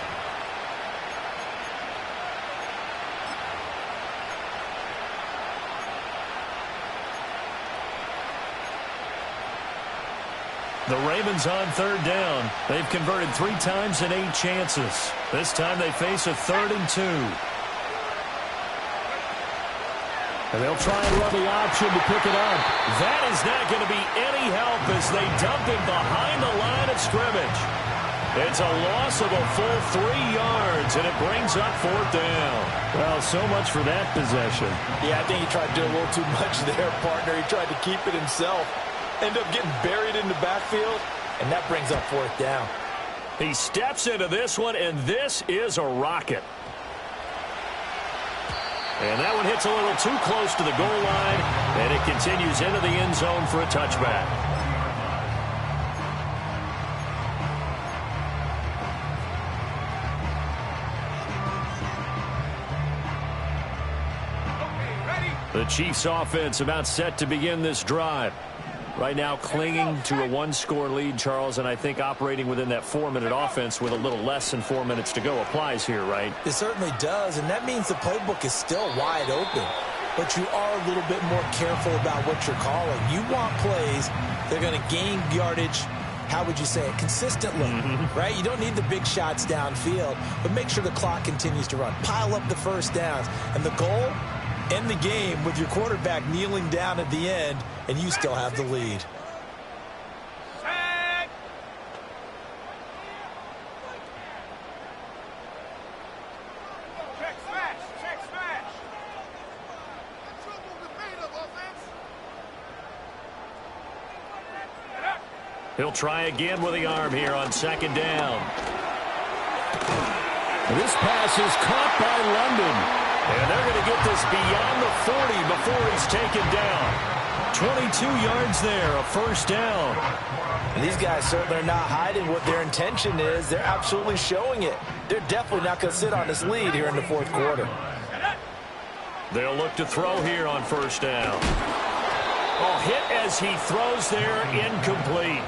The Ravens on 3rd down. They've converted 3 times in 8 chances. This time they face a 3rd and 2. And they'll try and run the option to pick it up. That is not going to be any help as they dump him behind the line of scrimmage. It's a loss of a full 3 yards, and it brings up 4th down. Well, so much for that possession. Yeah, I think he tried to do a little too much there, partner. He tried to keep it himself. Ended up getting buried in the backfield, and that brings up 4th down. He steps into this one, and this is a rocket. And that one hits a little too close to the goal line, and it continues into the end zone for a touchback. The Chiefs offense about set to begin this drive. Right now clinging to a 1-score lead, Charles, and I think operating within that 4-minute offense with a little less than 4 minutes to go applies here, right? It certainly does, and that means the playbook is still wide open. But you are a little bit more careful about what you're calling. You want plays that are going to gain yardage, how would you say it, consistently, right? You don't need the big shots downfield, but make sure the clock continues to run. Pile up the first downs, and the goal, end the game with your quarterback kneeling down at the end, and you still have the lead. Check smash! Check smash! He'll try again with the arm here on 2nd down. This pass is caught by London. And they're going to get this beyond the 40 before he's taken down. 22 yards there, a 1st down. And these guys certainly are not hiding what their intention is. They're absolutely showing it. They're definitely not going to sit on this lead here in the 4th quarter. They'll look to throw here on 1st down. Oh, hit as he throws there, incomplete.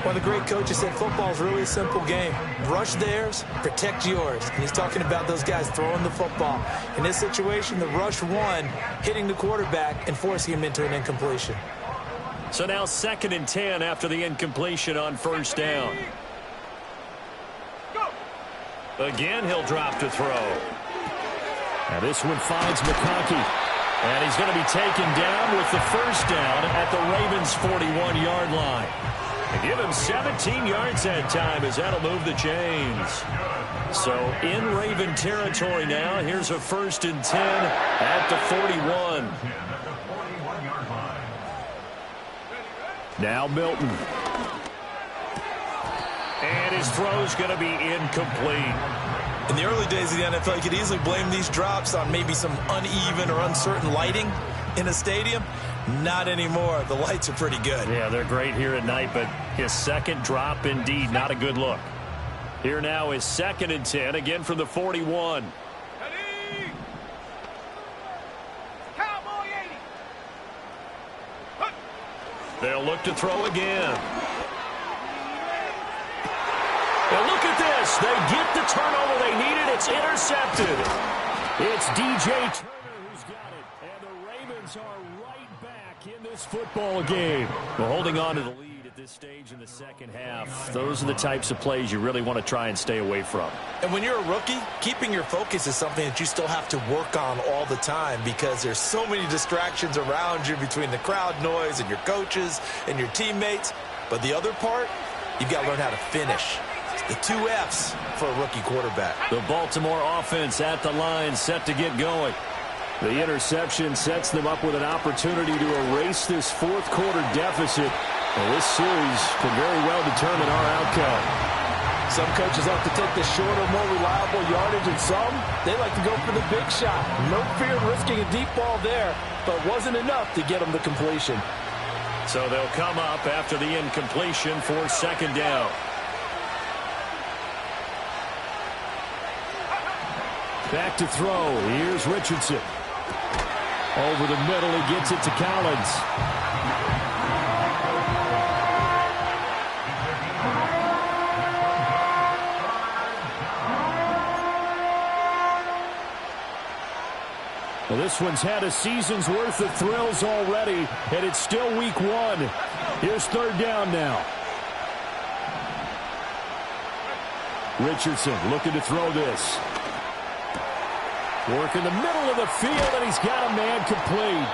One of the great coaches said football is really a simple game. Rush theirs, protect yours. And he's talking about those guys throwing the football. In this situation, the rush won, hitting the quarterback and forcing him into an incompletion. So now 2nd and 10 after the incompletion on 1st down. Again, he'll drop to throw. Now this one finds McConkey. And he's going to be taken down with the 1st down at the Ravens' 41-yard line. They give him 17 yards that time as that'll move the chains. So in Raven territory now, here's a 1st and 10 at the 41. Now Milton. And his throw's going to be incomplete. In the early days of the NFL, you could easily blame these drops on maybe some uneven or uncertain lighting in a stadium. Not anymore. The lights are pretty good. Yeah, they're great here at night, but his 2nd drop, indeed, not a good look. Here now is 2nd and 10, again from the 41. Ready? Cowboys! They'll look to throw again. And look at this. They get the turnover they needed. It's intercepted. It's DJ Turner who's got it. And the Ravens are right back in this football game. Well, holding on to the lead at this stage in the second half, those are the types of plays you really want to try and stay away from. And when you're a rookie, keeping your focus is something that you still have to work on all the time because there's so many distractions around you between the crowd noise and your coaches and your teammates. But the other part, you've got to learn how to finish. The 2 F's for a rookie quarterback. The Baltimore offense at the line, set to get going. The interception sets them up with an opportunity to erase this fourth quarter deficit. And this series can very well determine our outcome. Some coaches like to take the shorter, more reliable yardage, and some, they like to go for the big shot. No fear of risking a deep ball there, but wasn't enough to get them to completion. So they'll come up after the incompletion for second down. Back to throw. Here's Richardson. Over the middle, he gets it to Collins. Well, this one's had a season's worth of thrills already, and it's still week 1. Here's third down now. Richardson looking to throw this. Work in the middle of the field, and he's got a man complete.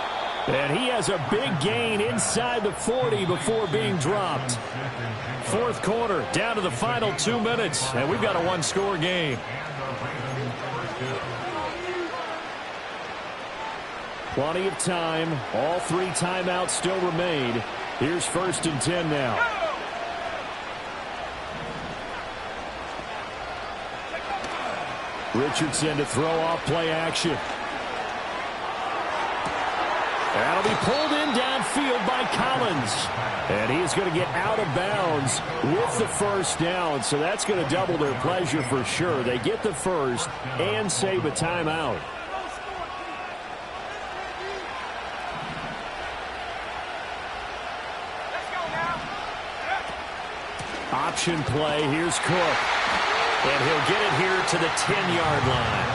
And he has a big gain inside the 40 before being dropped. Fourth quarter, down to the final 2 minutes, and we've got a one-score game. Plenty of time. All 3 timeouts still remain. Here's 1st and 10 now. Richardson to throw off play action. That'll be pulled in downfield by Collins. And he's going to get out of bounds with the first down. So that's going to double their pleasure for sure. They get the first and save a timeout. Option play. Here's Cook. And he'll get it here to the 10-yard line.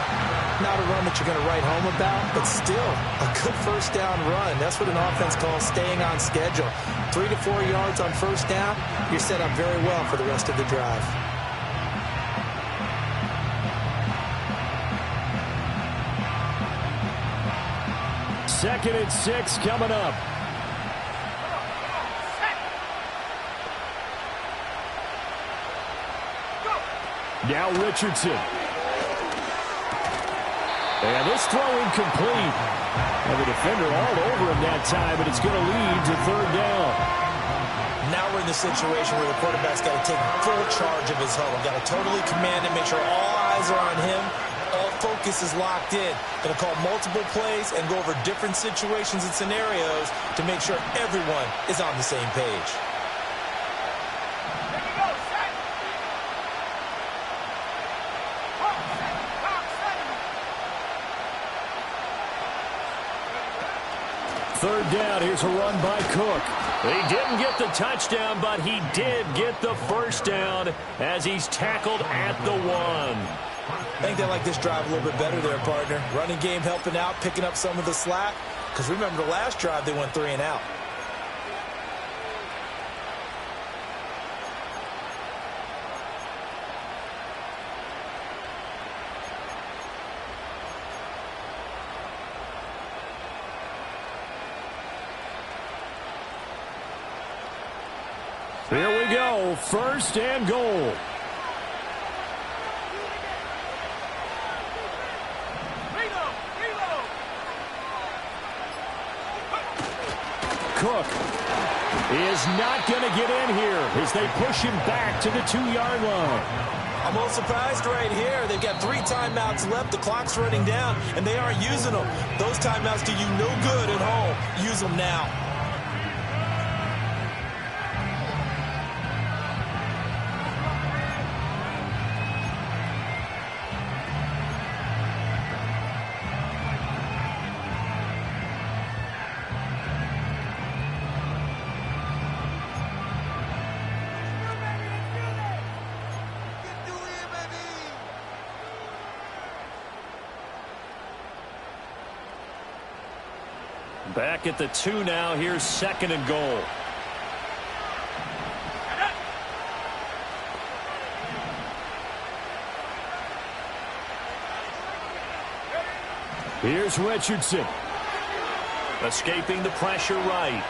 Not a run that you're going to write home about, but still a good first down run. That's what an offense calls staying on schedule. 3 to 4 yards on first down, you're set up very well for the rest of the drive. Second and 6 coming up. Now Richardson. And this throw incomplete. And the defender all over him that time, but it's going to lead to third down. Now we're in the situation where the quarterback's got to take full charge of his home. Got to totally command it, make sure all eyes are on him. All focus is locked in. Going to call multiple plays and go over different situations and scenarios to make sure everyone is on the same page. Third down, here's a run by Cook. He didn't get the touchdown, but he did get the first down as he's tackled at the 1. I think they like this drive a little bit better there, partner. Running game helping out, picking up some of the slack. Because remember the last drive, they went 3 and out. Here we go, first and goal. Cook is not going to get in here as they push him back to the 2-yard line. I'm a little surprised right here. They've got 3 timeouts left. The clock's running down, and they aren't using them. Those timeouts do you no good at home. Use them now. Back at the 2 now. Here's 2nd and goal. Here's Richardson. Escaping the pressure right.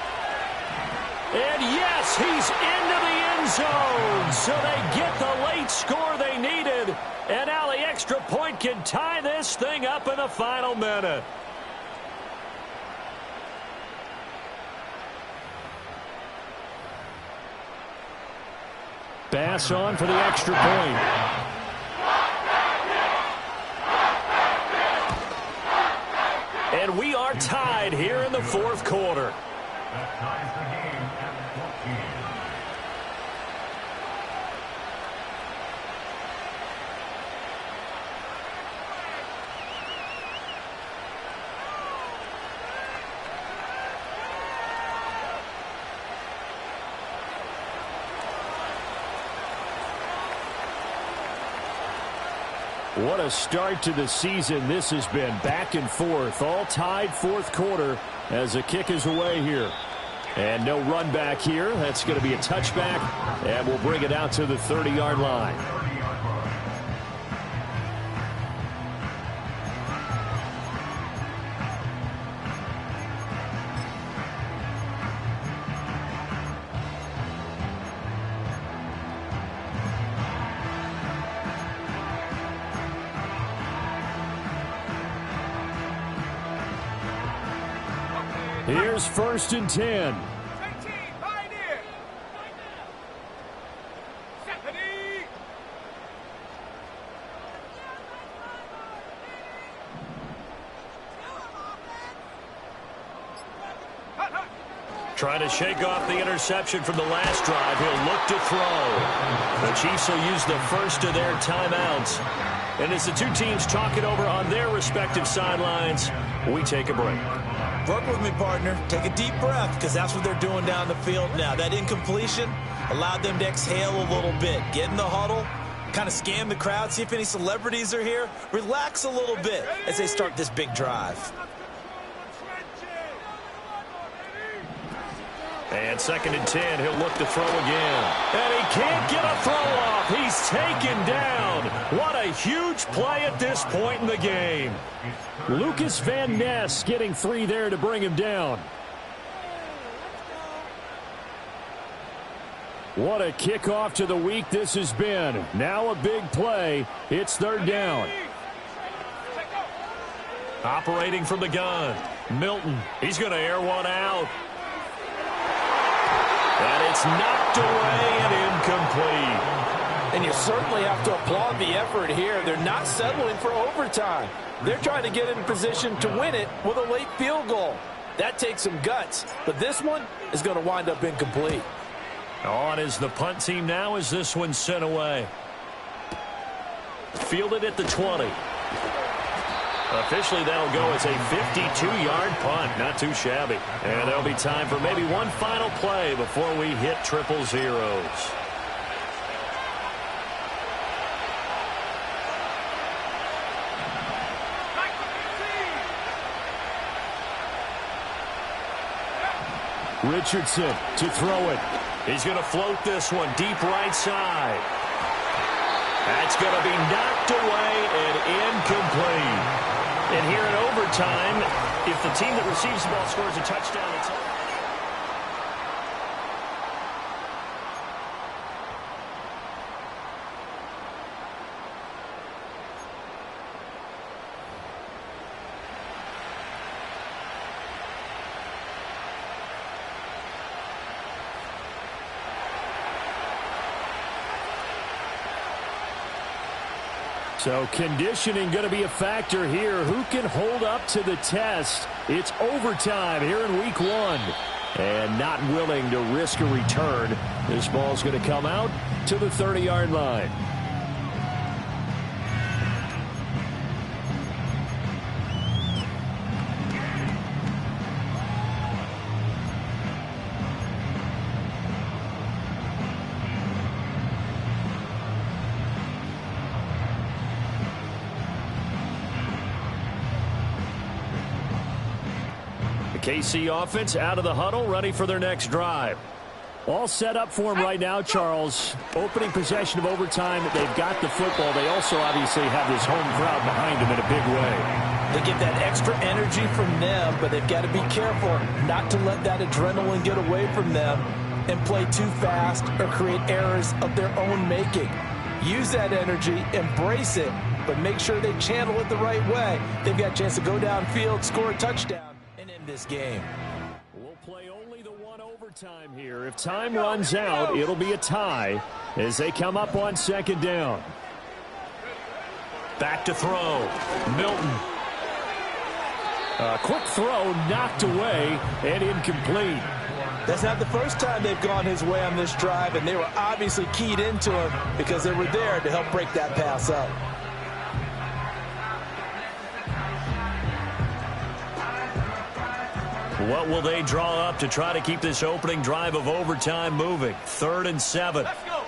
And yes, he's into the end zone. So they get the late score they needed. And now the extra point can tie this thing up in the final minute. Bass on for the extra point. And we are tied here in the 4th quarter. That ties the game at 14. What a start to the season this has been. Back and forth, all tied 4th quarter as the kick is away here. And no run back here. That's going to be a touchback, and we'll bring it out to the 30-yard line. Here's 1st and 10. Pioneer. Stephanie. Trying to shake off the interception from the last drive. He'll look to throw. The Chiefs will use the first of their timeouts. And as the two teams talk it over on their respective sidelines, we take a break. Work with me, partner. Take a deep breath, because that's what they're doing down the field now. That incompletion allowed them to exhale a little bit. Get in the huddle, kind of scan the crowd, see if any celebrities are here. Relax a little bit as they start this big drive. And 2nd and 10, he'll look to throw again. And he can't get a throw off. He's taken down. What a huge play at this point in the game. Lucas Van Ness getting 3 there to bring him down. What a kickoff to the week this has been. Now a big play. It's 3rd down. Operating from the gun. Milton, he's going to air one out. And it's knocked away and incomplete. And you certainly have to applaud the effort here. They're not settling for overtime. They're trying to get in position to win it with a late field goal. That takes some guts, but this one is going to wind up incomplete. On is the punt team now as this one's sent away. Fielded at the 20. Officially, that'll go as a 52-yard punt. Not too shabby. And there'll be time for maybe one final play before we hit 000. Richardson to throw it. He's going to float this one deep right side. That's going to be knocked away and incomplete. And here in overtime, if the team that receives the ball scores a touchdown, it's over. So conditioning going to be a factor here. Who can hold up to the test? It's overtime here in week 1. And not willing to risk a return. This ball's going to come out to the 30-yard line. KC offense out of the huddle, ready for their next drive. All set up for him right now, Charles. Opening possession of overtime. They've got the football. They also obviously have this home crowd behind them in a big way. They get that extra energy from them, but they've got to be careful not to let that adrenaline get away from them and play too fast or create errors of their own making. Use that energy, embrace it, but make sure they channel it the right way. They've got a chance to go downfield, score a touchdown, and end this game. We'll play only the one overtime here. If time runs out, it'll be a tie as they come up on second down. Back to throw. Milton. A quick throw knocked away and incomplete. That's not the first time they've gone his way on this drive, and they were obviously keyed into him because they were there to help break that pass up. What will they draw up to try to keep this opening drive of overtime moving? 3rd and 7. Let's go.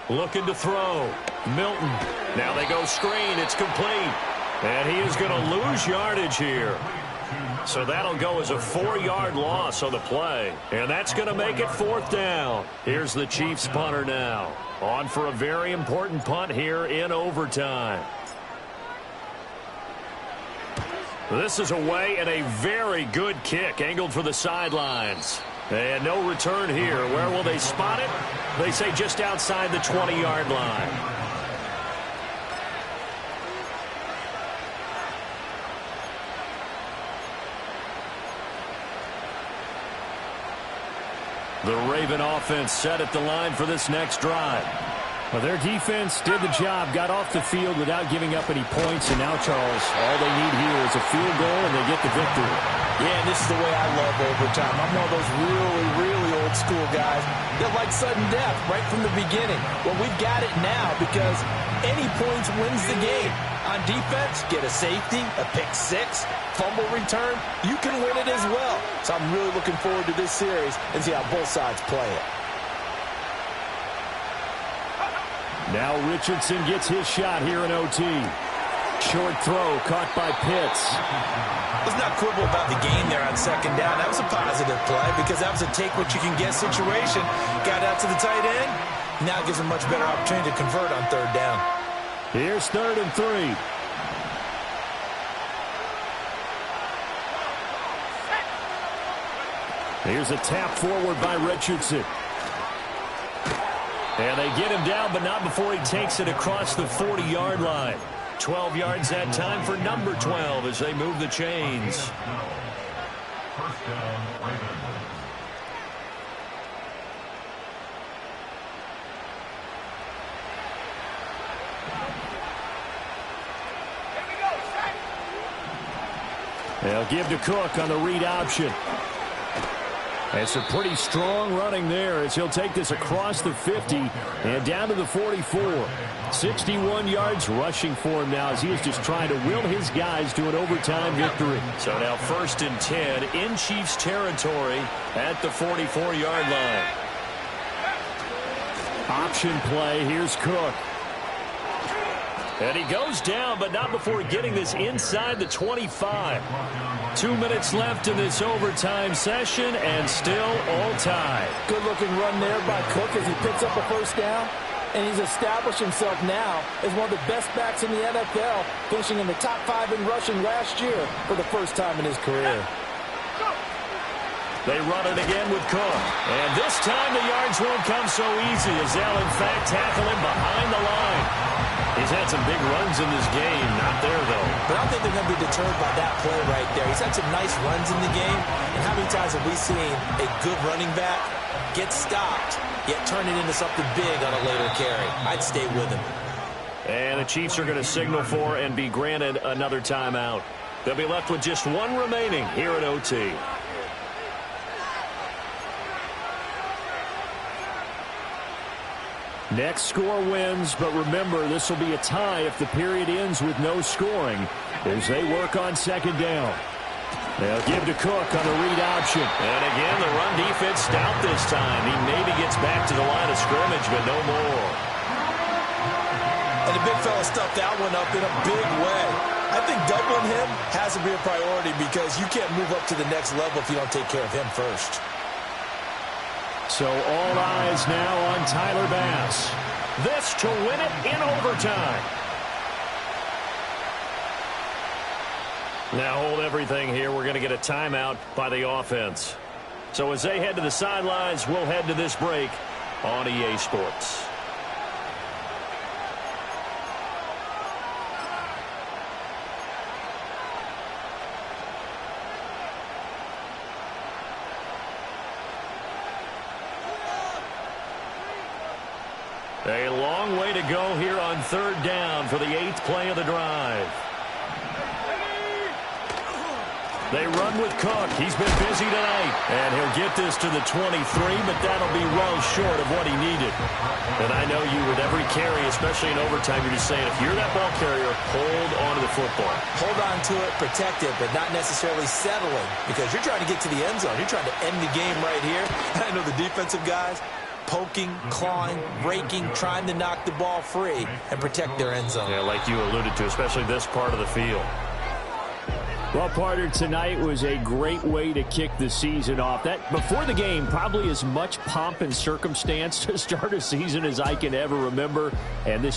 Looking to throw. Milton. Now they go screen. It's complete. And he is going to lose yardage here. So that'll go as a 4-yard loss on the play. And that's going to make it 4th down. Here's the Chiefs punter now. On for a very important punt here in overtime. This is away and a very good kick angled for the sidelines. And no return here. Where will they spot it? They say just outside the 20-yard line. The Raven offense set at the line for this next drive. Well, their defense did the job, got off the field without giving up any points, and now, Charles, all they need here is a field goal, and they get the victory. Yeah, and this is the way I love overtime. I'm one of those really old school guys that like sudden death right from the beginning. Well, we've got it now because any points wins the game. On defense, get a safety, a pick six, fumble return, you can win it as well. So I'm really looking forward to this series and see how both sides play it. Now Richardson gets his shot here in OT. Short throw caught by Pitts. Let's not quibble about the gain there on second down. That was a positive play because that was a take-what-you-can-get situation. Got out to the tight end. Now it gives him a much better opportunity to convert on 3rd down. Here's 3rd and 3. Here's a tap forward by Richardson. And they get him down, but not before he takes it across the 40-yard line. 12 yards that time for number 12 as they move the chains. First down, Ravens. Here we go. Set. They'll give to Cook on the read option. And some pretty strong running there as he'll take this across the 50 and down to the 44. 61 yards rushing for him now as he is just trying to will his guys to an overtime victory. So now 1st and 10 in Chiefs territory at the 44-yard line. Option play. Here's Cook. And he goes down, but not before getting this inside the 25. 2 minutes left in this overtime session, and still all tied. Good-looking run there by Cook as he picks up a 1st down. And he's established himself now as one of the best backs in the NFL, finishing in the top 5 in rushing last year for the first time in his career. They run it again with Cook. And this time the yards won't come so easy as they'll, in fact, tackle him behind the line. He's had some big runs in this game. Not there, though. But I don't think they're going to be deterred by that play right there. He's had some nice runs in the game. And how many times have we seen a good running back get stopped, yet turn it into something big on a later carry? I'd stay with him. And the Chiefs are going to signal for and be granted another timeout. They'll be left with just one remaining here at OT. Next score wins, but remember, this will be a tie if the period ends with no scoring as they work on second down. They'll give to Cook on the read option. And again, the run defense stout this time. He maybe gets back to the line of scrimmage, but no more. And the big fella stuffed that one up in a big way. I think doubling him has to be a priority because you can't move up to the next level if you don't take care of him first. So all eyes now on Tyler Bass. This to win it in overtime. Now hold everything here. We're going to get a timeout by the offense. So as they head to the sidelines, we'll head to this break on EA Sports. A long way to go here on third down for the 8th play of the drive. They run with Cook. He's been busy tonight. And he'll get this to the 23, but that'll be well short of what he needed. And I know you, with every carry, especially in overtime, you're just saying, if you're that ball carrier, hold on to the football. Hold on to it, protect it, but not necessarily settling because you're trying to get to the end zone. You're trying to end the game right here. I know the defensive guys poking, clawing, raking, trying to knock the ball free and protect their end zone. Yeah, like you alluded to, especially this part of the field. Well, partner, tonight was a great way to kick the season off. That before the game, probably as much pomp and circumstance to start a season as I can ever remember. And this